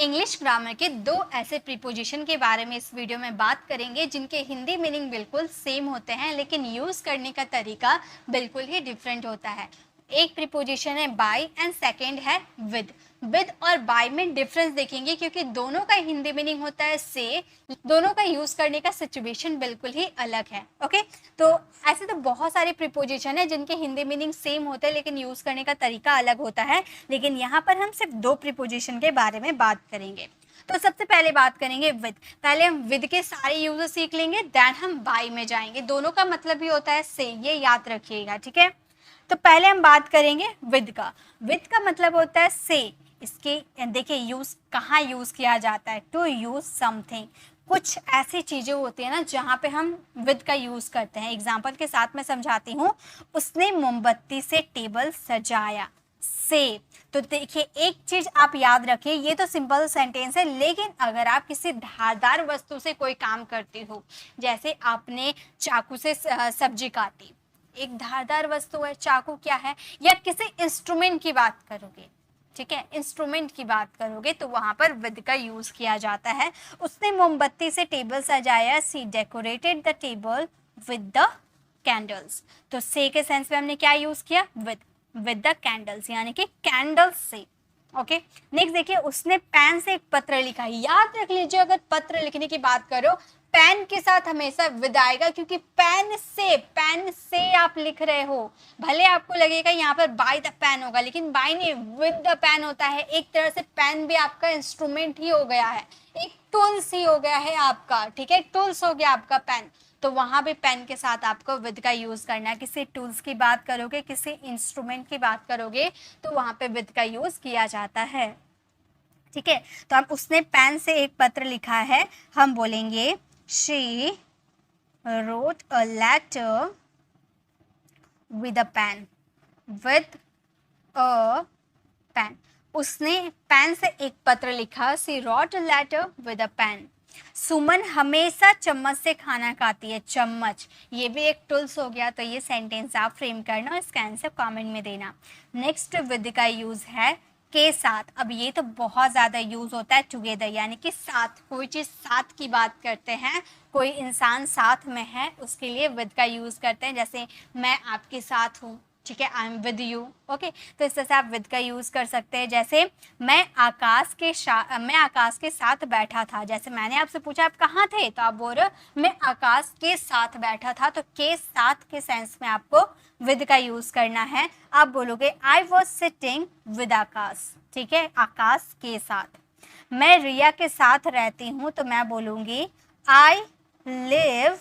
English grammar के दो ऐसे प्रीपोजिशन के बारे में इस वीडियो में बात करेंगे जिनके हिंदी मीनिंग बिल्कुल सेम होते हैं लेकिन यूज़ करने का तरीका बिल्कुल ही डिफरेंट होता है। एक प्रीपोजिशन है बाय एंड सेकंड है विद। विद और बाय में डिफरेंस देखेंगे क्योंकि दोनों का हिंदी मीनिंग होता है से, दोनों का यूज़ करने का सिचुएशन बिल्कुल ही अलग है। ओके, तो ऐसे तो बहुत सारे प्रीपोजिशन है जिनके हिंदी मीनिंग सेम होते हैं लेकिन यूज़ करने का तरीका अलग होता है, लेकिन यहाँ पर हम सिर्फ दो प्रीपोजिशन के बारे में बात करेंगे। तो सबसे पहले बात करेंगे विद। पहले हम विद के सारे यूजेस सीख लेंगे, देन हम बाय में जाएंगे। दोनों का मतलब भी होता है से, ये याद रखिएगा, ठीक है। तो पहले हम बात करेंगे विद का। विद का मतलब होता है से। इसके देखिए यूज कहाँ यूज किया जाता है, टू यूज समथिंग। कुछ ऐसी चीजें होती है ना जहाँ पे हम विद का यूज करते हैं। एग्जाम्पल के साथ मैं समझाती हूँ। उसने मोमबत्ती से टेबल सजाया, से। तो देखिए एक चीज आप याद रखिए, ये तो सिंपल सेंटेंस है, लेकिन अगर आप किसी धारदार वस्तु से कोई काम करती हो, जैसे आपने चाकू से सब्जी काटी, एक धारदार वस्तु है, चाकू क्या है, या किसी इंस्ट्रूमेंट की बात करोगे, ठीक है, इंस्ट्रूमेंट की बात करोगे तो वहां पर विद का यूज किया जाता है। उसने मोमबत्ती से टेबल सजाया, she decorated the table with the candles. तो से के सेंस में हमने क्या यूज किया, विद द कैंडल्स, यानी कि कैंडल्स से। ओके, नेक्स्ट देखिए उसने पेन से एक पत्र लिखा। याद रख लीजिए अगर पत्र लिखने की बात करो पेन के साथ हमेशा विद आएगा, क्योंकि पेन से आप लिख रहे हो। भले आपको लगेगा यहाँ पर बाय द पेन होगा, लेकिन बाय नहीं, विद द पेन होता है। एक तरह से पेन भी आपका इंस्ट्रूमेंट ही हो गया है, एक टूल्स ही हो गया है आपका, ठीक है, टूल्स हो गया आपका पेन। तो वहां भी पेन के साथ आपको विद का यूज करना है। किसी टूल्स की बात करोगे, किसी इंस्ट्रूमेंट की बात करोगे तो वहां पे विद का यूज किया जाता है, ठीक है। तो अब उसने पेन से एक पत्र लिखा है, हम बोलेंगे she wrote a letter with a pen, with a pen। उसने पेन से एक पत्र लिखा, सी wrote a letter with a pen। सुमन हमेशा चम्मच से खाना खाती है, चम्मच ये भी एक टूल्स हो गया। तो ये सेंटेंस आप फ्रेम करना और इसका आंसर कमेंट में देना। नेक्स्ट विद का यूज है के साथ। अब ये तो बहुत ज़्यादा यूज़ होता है टुगेदर, यानी कि साथ, कोई चीज़ साथ की बात करते हैं, कोई इंसान साथ में है, उसके लिए विद का यूज़ करते हैं। जैसे मैं आपके साथ हूँ, ठीक है, I am with you. Okay, तो इस तरह से आप विद का यूज़ कर सकते हैं। जैसे मैं आकाश के साथ बैठा था। जैसे मैंने आपसे पूछा आप कहाँ थे, तो आप बोल रहे हो मैं आकाश के साथ बैठा था। तो के साथ के सेंस में आपको विद का यूज करना है। आप बोलोगे आई वॉज सिटिंग विद आकाश, ठीक है, आकाश के साथ। मैं रिया के साथ रहती हूँ, तो मैं बोलूँगी I live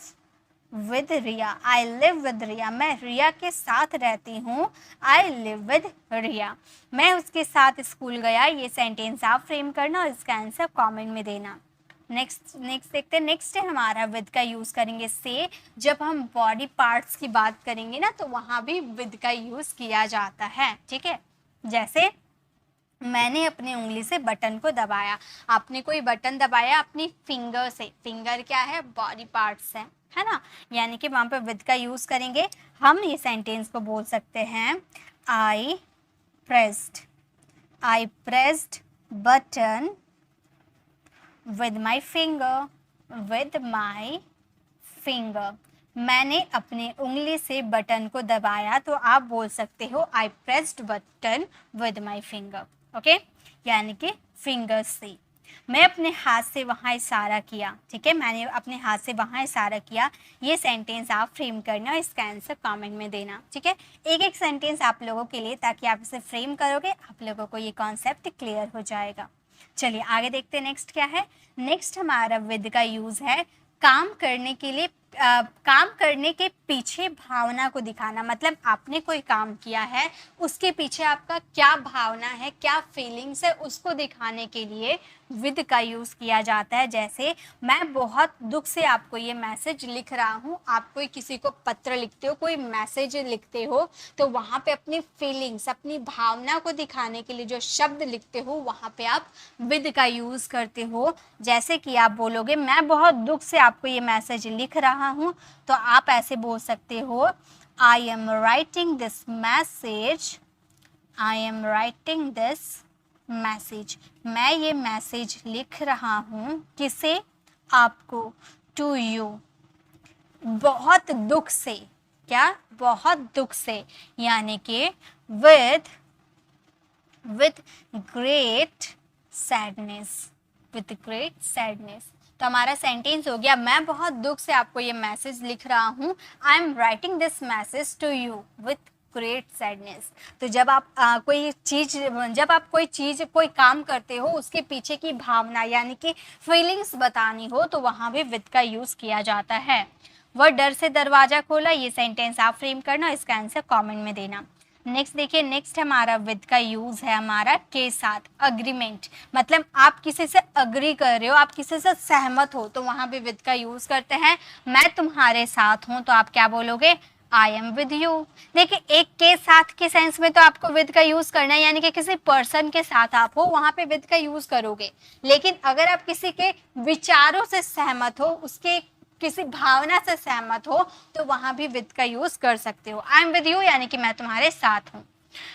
with Riya, I live with Riya. मैं रिया के साथ रहती हूँ, आई लिव विद रिया। मैं उसके साथ स्कूल गया। ये सेंटेंस आप फ्रेम करना और इसका आंसर कमेंट में देना। नेक्स्ट देखते हैं। नेक्स्ट है हमारा विद का यूज़ करेंगे से। जब हम बॉडी पार्ट्स की बात करेंगे ना, तो वहाँ भी विद का यूज़ किया जाता है, ठीक है। जैसे मैंने अपनी उंगली से बटन को दबाया। आपने कोई बटन दबाया अपनी फिंगर से। फिंगर क्या है, बॉडी पार्ट्स है ना, यानी कि वहाँ पे विद का यूज़ करेंगे। हम ये सेंटेंस को बोल सकते हैं I pressed button with my finger। मैंने अपनी उंगली से बटन को दबाया, तो आप बोल सकते हो I pressed button with my finger. Okay, यानी कि फिंगर से। मैं अपने हाथ से वहाँ इशारा किया, ठीक है, मैंने अपने हाथ से वहाँ इशारा किया। ये सेंटेंस आप फ्रेम करना और इसका आंसर कमेंट में देना, ठीक है। एक एक सेंटेंस आप लोगों के लिए, ताकि आप इसे फ्रेम करोगे, आप लोगों को ये कॉन्सेप्ट क्लियर हो जाएगा। चलिए आगे देखते हैं नेक्स्ट क्या है। नेक्स्ट हमारा विद का यूज है काम करने के लिए, काम करने के पीछे भावना को दिखाना। मतलब आपने कोई काम किया है, उसके पीछे आपका क्या भावना है, क्या फीलिंग्स है, उसको दिखाने के लिए विद का यूज़ किया जाता है। जैसे मैं बहुत दुख से आपको ये मैसेज लिख रहा हूँ। आप कोई किसी को पत्र लिखते हो, कोई मैसेज लिखते हो, तो वहाँ पे अपनी फीलिंग्स, अपनी भावना को दिखाने के लिए जो शब्द लिखते हो, वहाँ पे आप विद का यूज़ करते हो। जैसे कि आप बोलोगे मैं बहुत दुख से आपको ये मैसेज लिख रहा हूँ, तो आप ऐसे बोल सकते हो आई am writing this message message, मैं ये मैसेज लिख रहा हूँ किसे, आपको, टू यू, बहुत दुख से, क्या, बहुत दुख से, यानी कि with great sadness, with great sadness। तो हमारा सेंटेंस हो गया, मैं बहुत दुख से आपको ये मैसेज लिख रहा हूँ, I am writing this message to you with great sadness. तो जब आप कोई चीज़ कोई काम करते हो, उसके पीछे की भावना यानी कि फीलिंग्स बतानी हो, तो वहाँ भी विद का यूज़ किया जाता है। वह डर से दरवाज़ा खोला, ये सेंटेंस आप फ्रेम करना, इसका आंसर कमेंट में देना। नेक्स्ट देखिए, नेक्स्ट हमारा विद का यूज है हमारा के साथ, अग्रीमेंट, मतलब आप किसी से अग्री कर रहे हो, आप किसी से सहमत हो, तो वहां भी विद का यूज करते हैं। मैं तुम्हारे साथ हूं, तो आप क्या बोलोगे, आई एम विद यू। देखिए, एक के साथ के सेंस में तो आपको विद का यूज करना है, यानी कि किसी पर्सन के साथ आप हो, वहां पे विद का यूज करोगे। लेकिन अगर आप किसी के विचारों से सहमत हो, उसके किसी भावना से सहमत हो, तो वहां भी विद का यूज कर सकते हो। आई एम विद यू यानी कि मैं तुम्हारे साथ हूँ।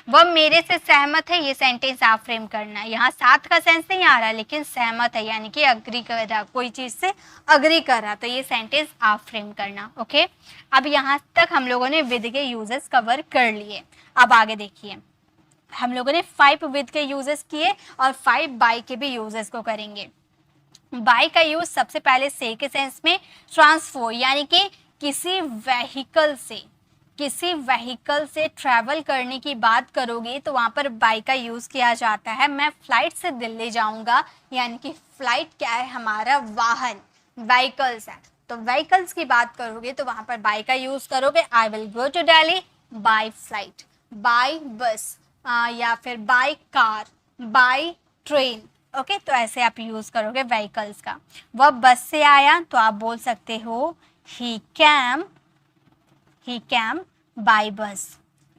वह मेरे से सहमत है, ये सेंटेंस आप फ्रेम करना है। यहाँ साथ का सेंस नहीं आ रहा, लेकिन सहमत है यानी कि अग्री कर रहा, कोई चीज से अग्री कर रहा, तो ये सेंटेंस आप फ्रेम करना। ओके, अब यहाँ तक हम लोगों ने विद के यूजेस कवर कर लिए। अब आगे देखिए, हम लोगों ने 5 विद के यूजेस किए और 5 बाय के भी यूजेस को करेंगे। बाय का यूज सबसे पहले से के सेंस में, ट्रांसफर यानी कि किसी व्हीकल से ट्रैवल करने की बात करोगे, तो वहां पर बाय का यूज किया जाता है। मैं फ्लाइट से दिल्ली जाऊंगा, यानी कि फ्लाइट क्या है, हमारा वाहन, व्हीकल्स है, तो व्हीकल्स की बात करोगे तो वहां पर बाय का यूज करोगे। I will go to Delhi by flight, by bus, या फिर by car, by train. Okay, तो ऐसे आप यूज करोगे व्हीकल्स का। वह बस से आया, तो आप बोल सकते हो he came by bus,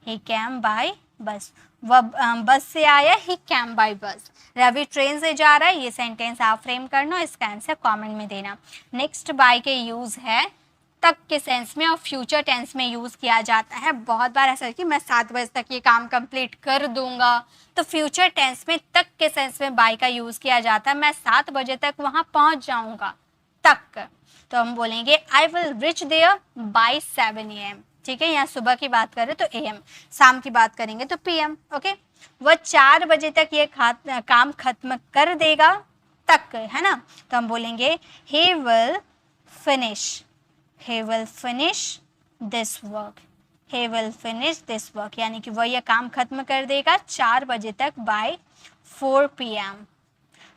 he came by bus। वह बस से आया, he came by bus। Ravi train से जा रहा है, ये सेंटेंस आप फ्रेम करना, इसका आंसर कमेंट में देना। नेक्स्ट बाय के यूज है तक के सेंस में और फ्यूचर टेंस में यूज किया जाता है। बहुत बार ऐसा है कि मैं 7 बजे तक ये काम कंप्लीट कर दूंगा, तो फ्यूचर टेंस में तक के सेंस में बाय का यूज किया जाता है। मैं 7 बजे तक वहां पहुंच जाऊंगा, तक, तो हम बोलेंगे I will reach there by 7 AM। ठीक है, यहाँ सुबह की बात करें तो AM, शाम की बात करेंगे तो PM। ओके, वह 4 बजे तक ये काम खत्म कर देगा, तक, है ना, तो हम बोलेंगे he will finish this work, he will finish this work, यानी कि वह यह काम खत्म कर देगा 4 बजे तक by 4 PM।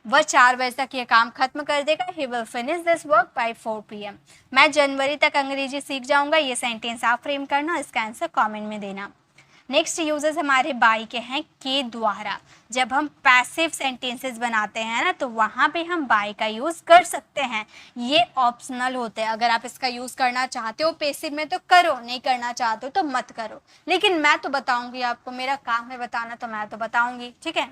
वह 4 बजे तक ये काम खत्म कर देगा, he will finish this work by 4 PM। मैं जनवरी तक अंग्रेजी सीख जाऊंगा, ये सेंटेंस आप फ्रेम करना, इसका आंसर कमेंट में देना। नेक्स्ट यूजेस हमारे बाय के हैं के द्वारा। जब हम पैसिव सेंटेंसेस बनाते हैं ना, तो वहाँ पे हम बाय का यूज़ कर सकते हैं। ये ऑप्शनल होते हैं, अगर आप इसका यूज़ करना चाहते हो पैसिव में तो करो, नहीं करना चाहते हो तो मत करो, लेकिन मैं तो बताऊंगी आपको, मेरा काम है बताना, तो मैं तो बताऊंगी। ठीक है,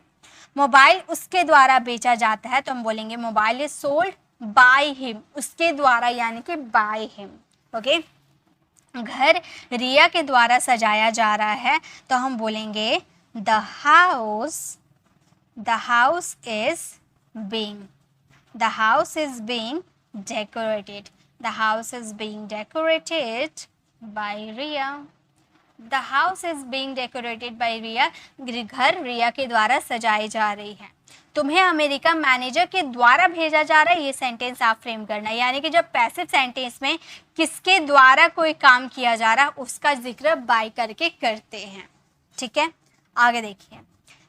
मोबाइल उसके द्वारा बेचा जाता है, तो हम बोलेंगे mobile is sold by him, उसके द्वारा यानी कि बाय हिम। ओके, घर रिया के द्वारा सजाया जा रहा है, तो हम बोलेंगे the house is being decorated, the house is being decorated by Riya, the house is being decorated by Riya, घर रिया के द्वारा सजाई जा रही है। तुम्हें अमेरिका मैनेजर के द्वारा भेजा जा रहा है, ये सेंटेंस आप फ्रेम करना है, यानी कि जब पैसिव सेंटेंस में किसके द्वारा कोई काम किया जा रहा है, उसका जिक्र बाय करके करते हैं। ठीक है, आगे देखिए,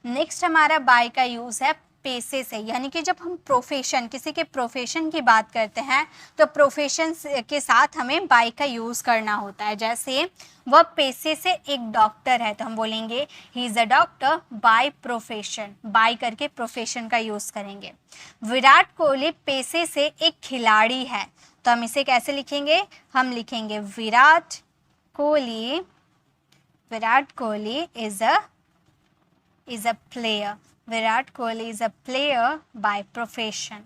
नेक्स्ट हमारा बाय का यूज है पेशे से, यानी कि जब हम प्रोफेशन, किसी के प्रोफेशन की बात करते हैं, तो प्रोफेशन के साथ हमें बाय का यूज करना होता है। जैसे वह पेशे से एक डॉक्टर है, तो हम बोलेंगे he is a doctor by profession, by करके प्रोफेशन का यूज करेंगे। विराट कोहली पेशे से एक खिलाड़ी है, तो हम इसे कैसे लिखेंगे, हम लिखेंगे Virat Kohli is a player, Virat Kohli is a player by profession,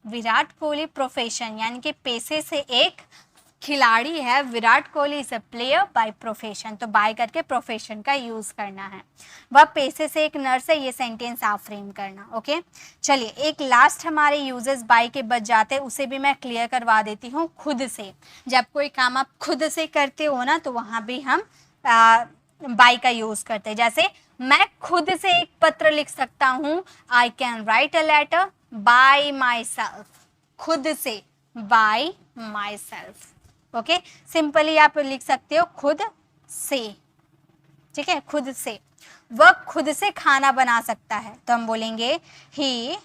Virat Kohli profession यानी कि पेशे से एक खिलाड़ी है Virat Kohli is a player by profession, तो बाय करके प्रोफेशन का यूज करना है। वह पेशे से एक नर्स है, ये सेंटेंस आप फ्रेम करना। ओके, चलिए एक लास्ट हमारे यूजेस बाय के बच जाते हैं, उसे भी मैं क्लियर करवा देती हूँ। खुद से, जब कोई काम आप खुद से करते हो ना तो वहां भी हम बाय का यूज करते हैं। जैसे मैं खुद से एक पत्र लिख सकता हूँ, I can write a letter by myself, खुद से, by myself. Okay, simply आप लिख सकते हो खुद से, ठीक है, खुद से। वह खुद से खाना बना सकता है, तो हम बोलेंगे he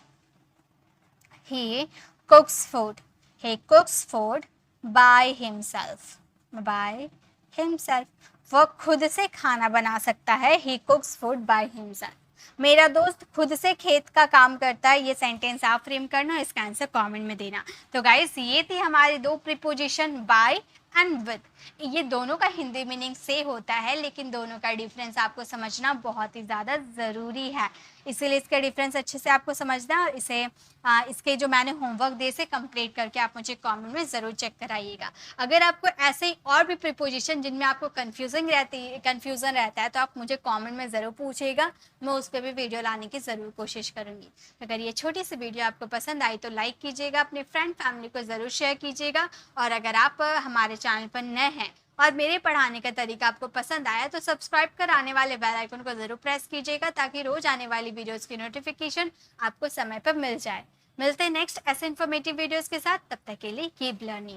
cooks food, he cooks food by himself, by himself. वह खुद से खाना बना सकता है, he cooks food by himself. मेरा दोस्त खुद से खेत का काम करता है, ये सेंटेंस आप फ्रेम करना, इसका आंसर कमेंट में देना। तो गाइस ये थी हमारी दो प्रीपोजिशन बाय एंड विद। ये दोनों का हिंदी मीनिंग से होता है, लेकिन दोनों का डिफरेंस आपको समझना बहुत ही ज़्यादा ज़रूरी है, इसीलिए इसका डिफरेंस अच्छे से आपको समझना है। और इसके जो मैंने होमवर्क दे से कंप्लीट करके आप मुझे कमेंट में ज़रूर चेक कराइएगा। अगर आपको ऐसे ही और भी प्रीपोजिशन जिनमें आपको कन्फ्यूज़न रहता है तो आप मुझे कमेंट में ज़रूर पूछिएगा, मैं उस पर भी वीडियो लाने की ज़रूर कोशिश करूँगी। अगर ये छोटी सी वीडियो आपको पसंद आई तो लाइक कीजिएगा, अपने फ्रेंड फैमिली को ज़रूर शेयर कीजिएगा। और अगर आप हमारे चैनल पर नए हैं और मेरे पढ़ाने का तरीका आपको पसंद आया तो सब्सक्राइब कर आने वाले बेल आइकन को ज़रूर प्रेस कीजिएगा, ताकि रोज आने वाली वीडियोस की नोटिफिकेशन आपको समय पर मिल जाए। मिलते हैं नेक्स्ट ऐसे इन्फॉर्मेटिव वीडियोस के साथ, तब तक के लिए कीप लर्निंग।